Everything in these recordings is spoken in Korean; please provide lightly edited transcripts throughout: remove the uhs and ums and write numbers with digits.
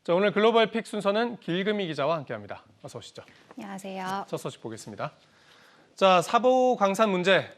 자, 오늘 글로벌 픽 순서는 길금희 기자와 함께합니다. 어서 오시죠. 안녕하세요. 첫 소식 보겠습니다. 자, 사보 광산 문제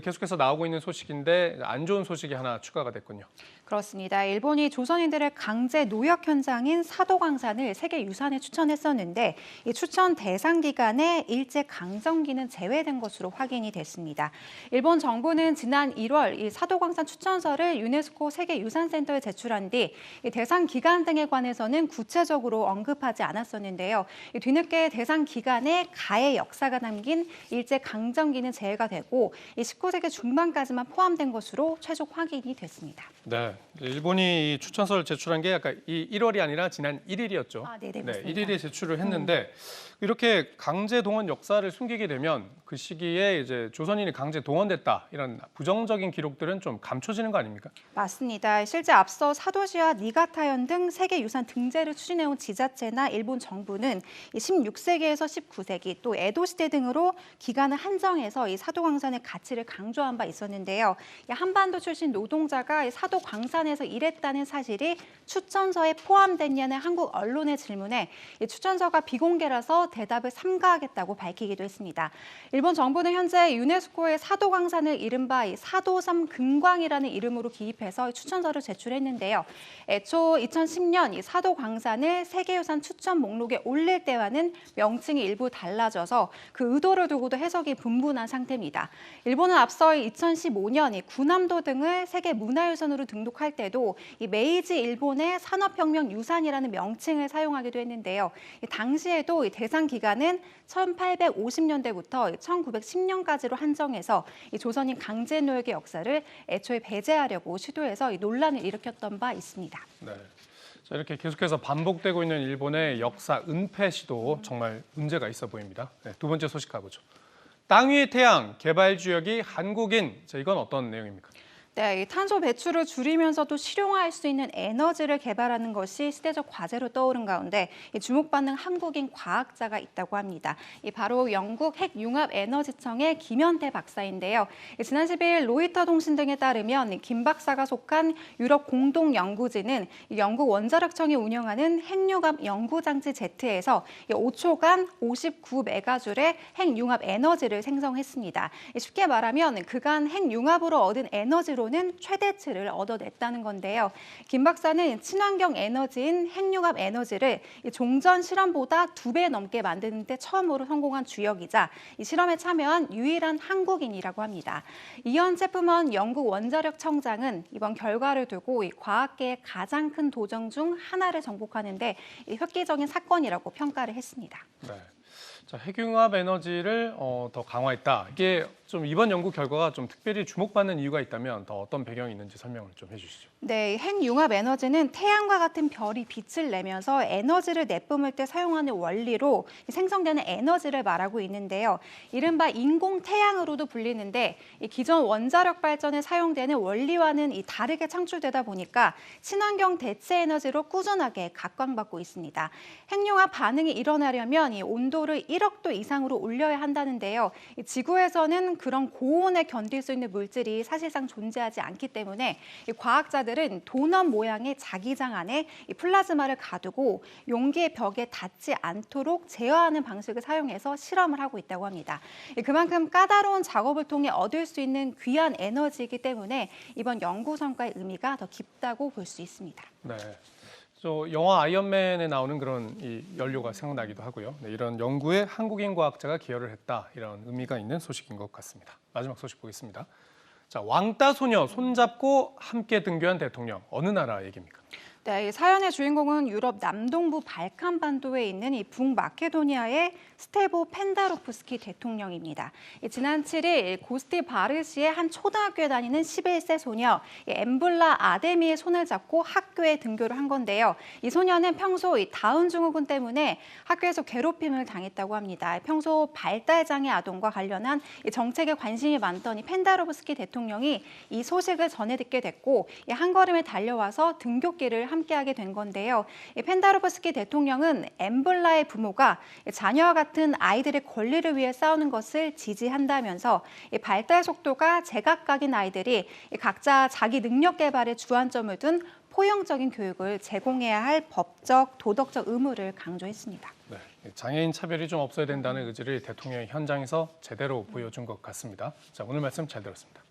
계속해서 나오고 있는 소식인데 안 좋은 소식이 하나 추가가 됐군요. 그렇습니다. 일본이 조선인들의 강제 노역 현장인 사도광산을 세계유산에 추천했었는데 이 추천 대상 기간에 일제 강점기는 제외된 것으로 확인이 됐습니다. 일본 정부는 지난 1월 이 사도광산 추천서를 유네스코 세계유산센터에 제출한 뒤 이 대상 기간 등에 관해서는 구체적으로 언급하지 않았었는데요. 뒤늦게 대상 기간에 가해 역사가 담긴 일제 강점기는 제외가 되고 이 19세기 중반까지만 포함된 것으로 최종 확인이 됐습니다. 네, 일본이 이 추천서를 제출한 게 약간 이 1월이 아니라 지난 1일이었죠. 네네, 네, 맞습니다. 1일에 제출을 했는데 이렇게 강제 동원 역사를 숨기게 되면 그 시기에 이제 조선인이 강제 동원됐다 이런 부정적인 기록들은 좀 감춰지는 거 아닙니까? 맞습니다. 실제 앞서 사도시와 니가타현 등 세계유산 등재를 추진해온 지자체나 일본 정부는 16세기에서 19세기 또 에도 시대 등으로 기간을 한정해서 이 사도광산의 가치를 강조한 바 있었는데요. 한반도 출신 노동자가 이 사도광산에서 일했다는 사실이 추천서에 포함됐냐는 한국 언론의 질문에 이 추천서가 비공개라서 대답을 삼가하겠다고 밝히기도 했습니다. 일본 정부는 현재 유네스코의 사도광산을 이른바 사도삼 금광이라는 이름으로 기입해서 추천서를 제출했는데요. 애초 2010년 이 사도광산을 세계유산 추천 목록에 올릴 때와는 명칭이 일부 달라져서 그 의도를 두고도 해석이 분분한 상태입니다. 일본은 앞서 2015년 이 구남도 등을 세계문화유산으로 등록할 때도 이 메이지 일본의 산업혁명 유산이라는 명칭을 사용하기도 했는데요. 당시에도 이 대상 기간은 1850년대부터 1910년까지로 한정해서 이 조선인 강제 노역의 역사를 애초에 배제하려고 시도해서 이 논란을 일으켰던 바 있습니다. 네. 자, 이렇게 계속해서 반복되고 있는 일본의 역사 은폐 시도 정말 문제가 있어 보입니다. 네, 두 번째 소식 가보죠. 땅 위의 태양 개발 주역이 한국인. 자, 이건 어떤 내용입니까? 네, 이 탄소 배출을 줄이면서도 실용화할 수 있는 에너지를 개발하는 것이 시대적 과제로 떠오른 가운데 주목받는 한국인 과학자가 있다고 합니다. 바로 영국 핵융합에너지청의 김현태 박사인데요. 지난 10일 로이터 통신 등에 따르면 김 박사가 속한 유럽 공동연구진은 영국 원자력청이 운영하는 핵융합 연구장치 Z에서 5초간 59메가줄의 핵융합에너지를 생성했습니다. 쉽게 말하면 그간 핵융합으로 얻은 에너지로 는 최대치를 얻어냈다는 건데요. 김 박사는 친환경 에너지인 핵융합 에너지를 종전 실험보다 2배 넘게 만드는 데 처음으로 성공한 주역이자 이 실험에 참여한 유일한 한국인이라고 합니다. 이현 제프먼 영국 원자력청장은 이번 결과를 두고 이 과학계의 가장 큰 도전 중 하나를 정복하는 데 획기적인 사건이라고 평가를 했습니다. 네. 자, 핵융합 에너지를 더 강화했다. 이게 좀 이번 연구 결과가 좀 특별히 주목받는 이유가 있다면 더 어떤 배경이 있는지 설명을 좀 해주시죠. 네, 핵융합 에너지는 태양과 같은 별이 빛을 내면서 에너지를 내뿜을 때 사용하는 원리로 생성되는 에너지를 말하고 있는데요. 이른바 인공 태양으로도 불리는데 기존 원자력 발전에 사용되는 원리와는 다르게 창출되다 보니까 친환경 대체 에너지로 꾸준하게 각광받고 있습니다. 핵융합 반응이 일어나려면 온도를 1억 도 이상으로 올려야 한다는데요. 지구에서는 그런 고온에 견딜 수 있는 물질이 사실상 존재하지 않기 때문에 과학자들은 도넛 모양의 자기장 안에 플라즈마를 가두고 용기의 벽에 닿지 않도록 제어하는 방식을 사용해서 실험을 하고 있다고 합니다. 그만큼 까다로운 작업을 통해 얻을 수 있는 귀한 에너지이기 때문에 이번 연구 성과의 의미가 더 깊다고 볼 수 있습니다. 네. 영화 아이언맨에 나오는 그런 이 연료가 생각나기도 하고요. 네, 이런 연구에 한국인 과학자가 기여를 했다. 이런 의미가 있는 소식인 것 같습니다. 마지막 소식 보겠습니다. 자, 왕따 소녀 손잡고 함께 등교한 대통령. 어느 나라 얘기입니까? 네, 이 사연의 주인공은 유럽 남동부 발칸반도에 있는 이 북마케도니아의 스테보 펜다로프스키 대통령입니다. 지난 7일 고스티 바르시의 한 초등학교에 다니는 11세 소녀 엠블라 아데미의 손을 잡고 학교에 등교를 한 건데요. 이 소녀는 평소 다운 증후군 때문에 학교에서 괴롭힘을 당했다고 합니다. 평소 발달장애 아동과 관련한 정책에 관심이 많던 이 펜다로프스키 대통령이 이 소식을 전해 듣게 됐고 한 걸음에 달려와서 등교길을 함께하게 된 건데요. 펜다로프스키 대통령은 엠블라의 부모가 자녀와 같은 아이들의 권리를 위해 싸우는 것을 지지한다면서 발달 속도가 제각각인 아이들이 각자 자기 능력 개발에 주안점을 둔 포용적인 교육을 제공해야 할 법적, 도덕적 의무를 강조했습니다. 네, 장애인 차별이 좀 없어야 된다는 의지를 대통령이 현장에서 제대로 보여준 것 같습니다. 자, 오늘 말씀 잘 들었습니다.